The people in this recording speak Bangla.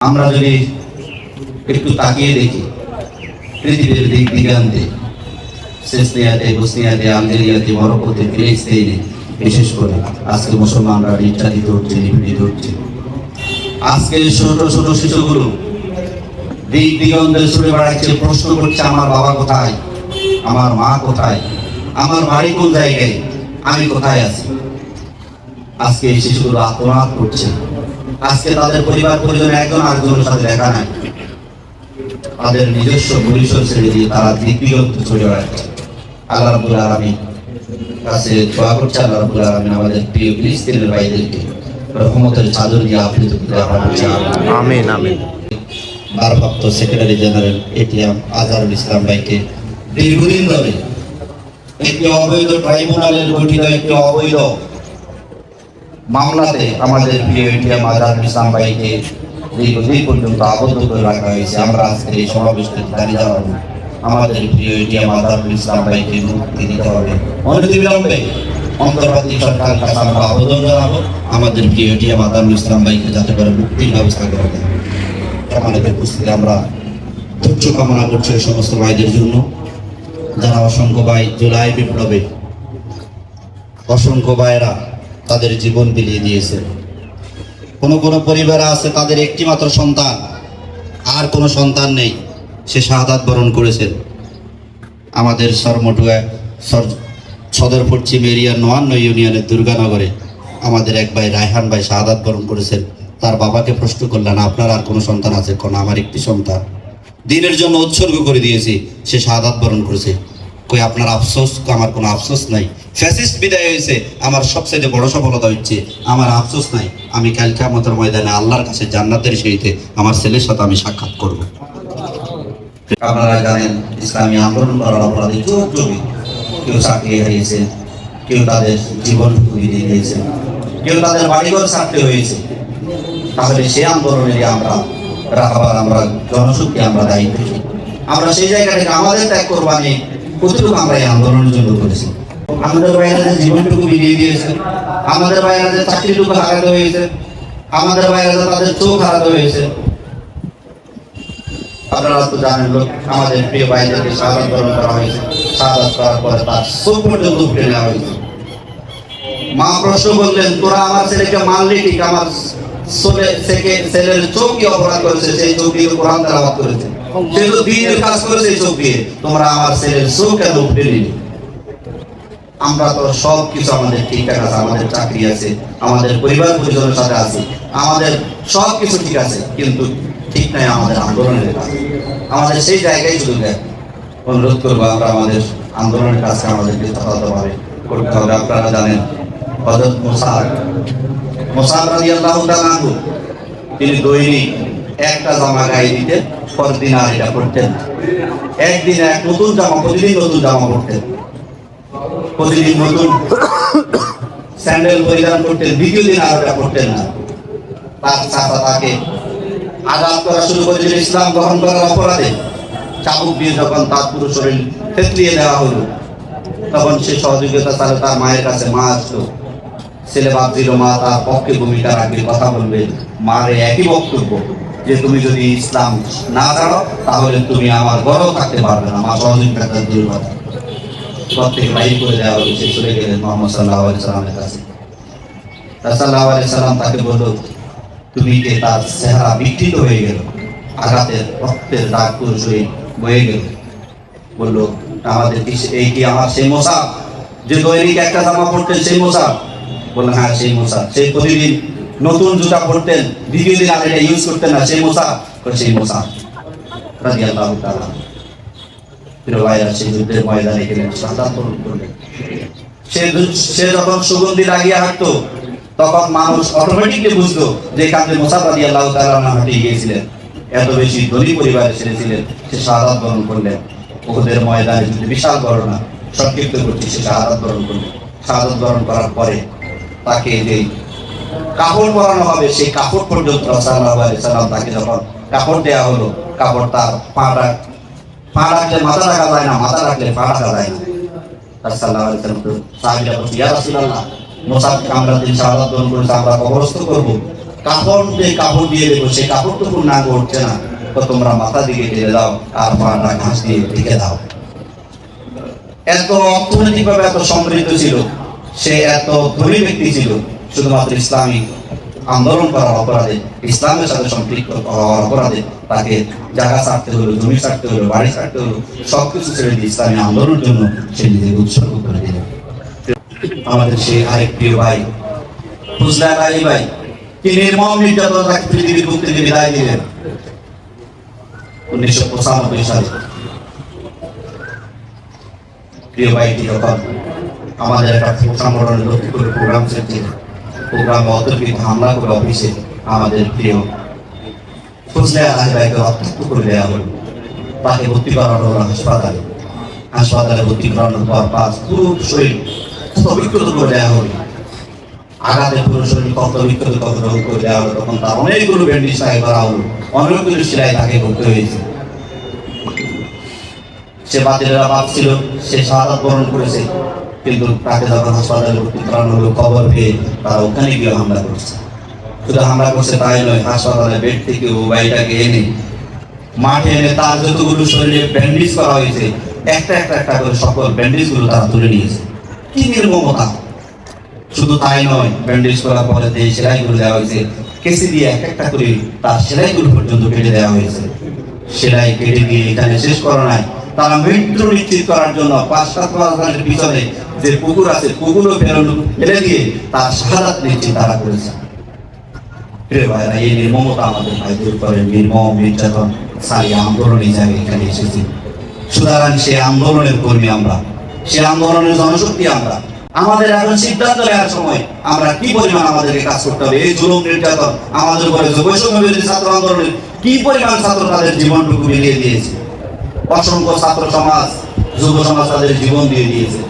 আমরা যদি একটু তাকিয়ে দেখি পৃথিবীর দিক দিগান্তে, চেচনিয়াতে, বসনিয়াতে, আলজেরিয়াতে, মরক্কোতে, ফিলিস্তিনে, বিশেষ করে আজকে মুসলমানরা নির্যাতিত হচ্ছে, নিপীড়িত হচ্ছে। আজকে ছোট ছোট শিশুগুলো দিক দিগন্তে ছুটে বেড়াচ্ছে, প্রশ্ন করছে আমার বাবা কোথায়, আমার মা কোথায়, আমার বাড়ি কোন জায়গায়, আমি কোথায় আছি। আজকে এই শিশুগুলো আত্মনাদ করছে। আজকে তাদের পরিবার পরিজন একজন আরেকজনের সাথে দেখা নাই, তাদের নিজস্ব পরিসর ছেড়ে দিয়ে তারা দিক দিগন্তে ছুটে বেড়াচ্ছে। আল্লাহ রাব্বুল আলামিন কাছে দোয়া করছে, আল্লাহ রাব্বুল আলামিন আমাদের প্রিয় ফিলিস্তিনের ভাইদেরকে রহমতের চাদর দিয়ে আবৃত করে আমিন আমিন। ভারপ্রাপ্ত secretary general ATM Azharul Islam ভাইকে দীর্ঘদিন ধরে একটি অবৈধ ট্রাইব্যুনালের গঠিত একটি অবৈধ মামলাতে আমাদের প্রিয় এটিএম আজহারুল ইসলাম ভাইকে দীর্ঘদিন পর্যন্ত আবদ্ধ করে রাখা হয়েছে। আমরা আজকের এই সমাবেশে দাঁড়িয়ে জানাবো আমাদের প্রিয় এটিএম আজহারুল ইসলাম ভাইকে মুক্তি দিতে হবে। অনতিবিলম্বে অন্তর্বর্তী সরকারের কাছে আমরা আবেদন জানাবো আমাদের প্রিয় এটিএম আজহারুল ইসলাম ভাইকে যাতে করে মুক্তির ব্যবস্থা করা যায়। আমাদের উপস্থিতি আমরা ধৈর্য কামনা করছি এই সমস্ত ভাইদের জন্য যারা অসংখ্য ভাই জুলাই বিপ্লবে অসংখ্য ভাইরা তাদের জীবন বিলিয়ে দিয়েছে। কোনো কোনো পরিবার আছে তাদের একটি মাত্র সন্তান, আর কোনো সন্তান নেই, সে শাহাদাত বরণ করেছেন। আমাদের সরমটুয়া সদর পশ্চিম এরিয়ার ৫৯ ইউনিয়নের দুর্গানগরে আমাদের এক ভাই রায়হান ভাই শাহাদাত বরণ করেছেন। তার বাবাকে প্রশ্ন করলেন, আপনার আর কোনো সন্তান আছে? কোন আমার একটি সন্তান, দিনের জন্য উৎসর্গ করে দিয়েছি, সে শাহাদাত বরণ করেছে। কই আপনার আফসোস? আমার কোনো আফসোস নাই। ফ্যাসিস্ট বিদায় হয়েছে, আমার সবচেয়ে বড় সফলতা হচ্ছে আমার আফসোস নাই। আমি কাল কিয়ামতের ময়দানে আল্লাহর কাছে জান্নাতের সহিতে আমার ছেলের সাথে আমি সাক্ষাৎ করব। আপনারা জানেন ইসলামী আন্দোলন করার অপরাধে যুগ যুগে কেউ চাকরি হারিয়েছে, কেউ তাদের জীবন দিয়ে দিয়েছে, কেউ তাদের বাড়িঘর ছাড়তে হয়েছে। তাহলে সেই আন্দোলনের আমরা জনশক্তি আমরা দায়ী থাকি। আমরা সেই জায়গা থেকে আমাদের ত্যাগ কোরবানি কতটুকু আমরা এই আন্দোলনের জন্য করেছি। আমাদের ভাইয়েরা যে জীবনটুকু বিলিয়ে দিয়েছে, আমাদের ভাইয়েরা যে চাকরিটুকু হারাতে হয়েছে, আমাদের ভাইয়েরা যে তাদের চোখ হারাতে হয়েছে। আপনারা তো জানেন লোক আমাদের প্রিয় ভাইদেরকে শাহাদাত বরণ করা হয়েছে। শাহাদাত করার পরে তার চোখ পর্যন্ত উঠে নেওয়া হয়েছে। মা প্রশ্ন করলেন, তোরা আমার ছেলেকে মারলি ঠিক, আমার ছেলের চোখ কি অপরাধ করেছে? সেই চোখ দিয়ে কোরআন তেলাওয়াত করেছে, সে তো দ্বীনের কাজ করেছে এই চোখ দিয়ে, তোমরা আমার ছেলের চোখ কেন উঠে নিলে? আমরা তো সব কিছু আমাদের ঠিকঠাক আছে, আমাদের চাকরি আছে, আমাদের পরিবার পরিজনের সাথে আছে, আমাদের সব কিছু ঠিক আছে, কিন্তু ঠিক নাই আমাদের আন্দোলনের কাজ। আমাদের সেই জায়গায় শুধু অনুরোধ করবো আমরা আমাদের আন্দোলনের কাজকে আমাদেরকে যথাযথভাবে করতে হবে। আপনারা জানেন হযরত মুসা রাদিয়াল্লাহু তাআলা আনহু তিনি দৈনিক একটা জামা গায়ে দিতেন, পরের দিন আর এটা পরতেন না। একদিন এক নতুন জামা, প্রতিদিন নতুন জামা পরতেন, প্রতিদিন নতুন স্যান্ডেল পরিধান করতেন, দ্বিতীয় দিন আর এটা পরতেন না। তার চাচা তাকে আঘাত করা শুরু করেছিল ইসলাম গ্রহণ করার অপরাধে। চাবুক দিয়ে যখন তার পুরো শরীর থেতলিয়ে দেওয়া হলো, তখন সে সহযোগিতা চালে তার মায়ের কাছে। মা আসলো, ছেলে ভাবছিল মা তার পক্ষে ভূমিকা রাখবে, কথা বলবে। মার একই বক্তব্য যে তুমি যদি ইসলাম না জানো তাহলে তুমি আমার ঘরেও থাকতে পারবে না। মা সহযোগিতা দূর কথা ঘর থেকে বাইর করে দেওয়া হলো। সে চলে গেলেন মুহাম্মদ সাল্লাল্লাহু আলাইহি সাল্লামের কাছে। সাল্লাল্লাহু আলাইহি সাল্লাম তাকে বলল, তুমি কে? তার চেহারা বিকৃত হয়ে গেল, আঘাতের রক্তের দাগ পুরো শরীর বয়ে গেল। বলল, আমাদের এই কি আমার সেই মুসা যে দৈনিক একটা জামা পরতেন সেই মুসা? বললেন, হ্যাঁ সেই মুসা। সেই প্রতিদিন নতুন জুতা পরতেন, দ্বিতীয় দিন আর এটা ইউজ করতেন না, সেই মুসা? সেই মুসা রাদিয়াল্লাহু তাআলা। প্রিয় ভাইরা, সেই যুদ্ধের ময়দানে গেলেন, শাহাদাত বরণ করলেন। সে যখন সুগন্ধি লাগিয়ে হাঁটতো, তখন মানুষ অটোমেটিকলি বুঝতো যে কাজে মুসা রাদিয়াল্লাহু তাআলা হাঁটিয়ে গিয়েছিলেন। এত বেশি ধনী পরিবারের ছেলে ছিলেন, সে শাহাদাত বরণ করলেন। উহুদের ময়দানে যুদ্ধে বিশাল ঘটনা সংক্ষিপ্ত করছি, সে শাহাদাত বরণ করলেন। শাহাদাত বরণ করার পরে তাকে যে কাপড় পরানো হবে, সেই কাপড় পর্যন্ত সাল্লাল্লাহু আলাইহি সাল্লাম তাকে যখন কাপড় দেওয়া হলো, কাপড় তার পা রাখলে মাথা রাখা যায় না, মাথা রাখলে পা রাখা যায় না। সাল্লাল্লাহু আলাইহি সাল্লাম সাহাবীরা বলছে, ইয়া রাসূলুল্লাহ, মুসাকে আমরা দিন শাহাদাত বরণ করেছে, আমরা কবরস্থ করবো, কাপড় দিয়ে দেবো, সেই কাপড় তো পূর্ণাঙ্গ উঠছে না, তো তোমরা মাথা দিকে ঢেলে দাও আর পাটা ঘাস দিয়ে ঢেকে দাও। এত অর্থনৈতিকভাবে এত সমৃদ্ধ ছিল, সে এত ধনী ব্যক্তি ছিল, শুধুমাত্র ইসলামী আন্দোলন করার অপরাধে, ইসলামের সাথে সম্পৃক্ত হওয়ার অপরাধে তাকে জায়গা ছাড়তে হলো, জমি ছাড়তে হলো, বাড়ি ছাড়তে হলো, সবকিছু ছেড়ে দিয়ে ইসলামী আন্দোলনের জন্য সে নিজেকে উৎসর্গ করে দিল। আমাদের সেই আরেক প্রিয় ভাই ফজলে আলী ভাই, কি নির্মম নির্যাতন তাকে পৃথিবীর বুক থেকে বিদায় দিলেন 1995 সালে। প্রিয় ভাইটি যখন আমাদের একটা সংগঠনের লক্ষ্মীপুর প্রোগ্রাম ছিল, প্রোগ্রামে অতর্কিত হামলা করে অফিসে আমাদের প্রিয় ফজলে আলী ভাইকে রক্তাক্ত করে দেওয়া হলো। তাকে ভর্তি করানো হলো হাসপাতালে ভর্তি করানোর পর পুরো শরীর ক্ষত বিক্ষত করে দেওয়া হলো। আঘাতে পুরো শরীর ক্ষত বিক্ষত করে দেওয়া হলো। তখন তার অনেকগুলো ব্যান্ডেজ তাকে করা হলো, অনেকগুলো সেলাই তাকে করতে হয়েছে। সে বাতিলেরা ভাবছিল সে শাহাদাত বরণ করেছে, কিন্তু তাকে যখন হাসপাতালে ভর্তি করানো হলো, খবর পেয়ে তারা ওখানে গিয়ে হামলা করছে। শুধু হামলা করছে তাই নয়, হাসপাতালে বেড থেকে ও ভাইটাকে এনে মাঠে এনে তার যতগুলো শরীরে ব্যান্ডেজ করা হয়েছে, একটা করে সকল ব্যান্ডেজ গুলো তারা তুলে নিয়েছে। কি নির্মমতা! শুধু তাই নয়, ব্যান্ডেজ করার পরে যে সেলাইগুলো দেওয়া হয়েছে, কেসি দিয়ে একটা করে তার সেলাইগুলো পর্যন্ত কেটে দেওয়া হয়েছে। সেলাই কেটে দিয়ে এখানে শেষ করা নাই, তারা মৃত্যু নিশ্চিত করার জন্য 5-7 মাসের পিছনে যে পুকুর আছে, পুকুরও ফেলে দিয়ে তার শাহাদাত নিশ্চিত তারা করেছে। প্রিয় ভাইরা, এই নির্মমতা আমাদের ভাইদের উপরে নির্মম নির্যাতন সারিয়ে আন্দোলন এই জায়গায় এখানে এসেছি। সুতরাং সে আন্দোলনের কর্মী আমরা, সে আন্দোলনের জনশক্তি আমরা। আমাদের এখন সিদ্ধান্ত নেওয়ার সময় আমরা কি পরিমাণ আমাদেরকে কাজ করতে হবে। এই জুলুম নির্যাতন আমাদের উপরে বৈষম্য বিরোধী ছাত্র আন্দোলনের কি পরিমাণ ছাত্র তাদের জীবনটুকু মিলিয়ে দিয়েছে। অসংখ্য ছাত্র সমাজ, যুব সমাজ তাদের জীবন দিয়ে দিয়েছে।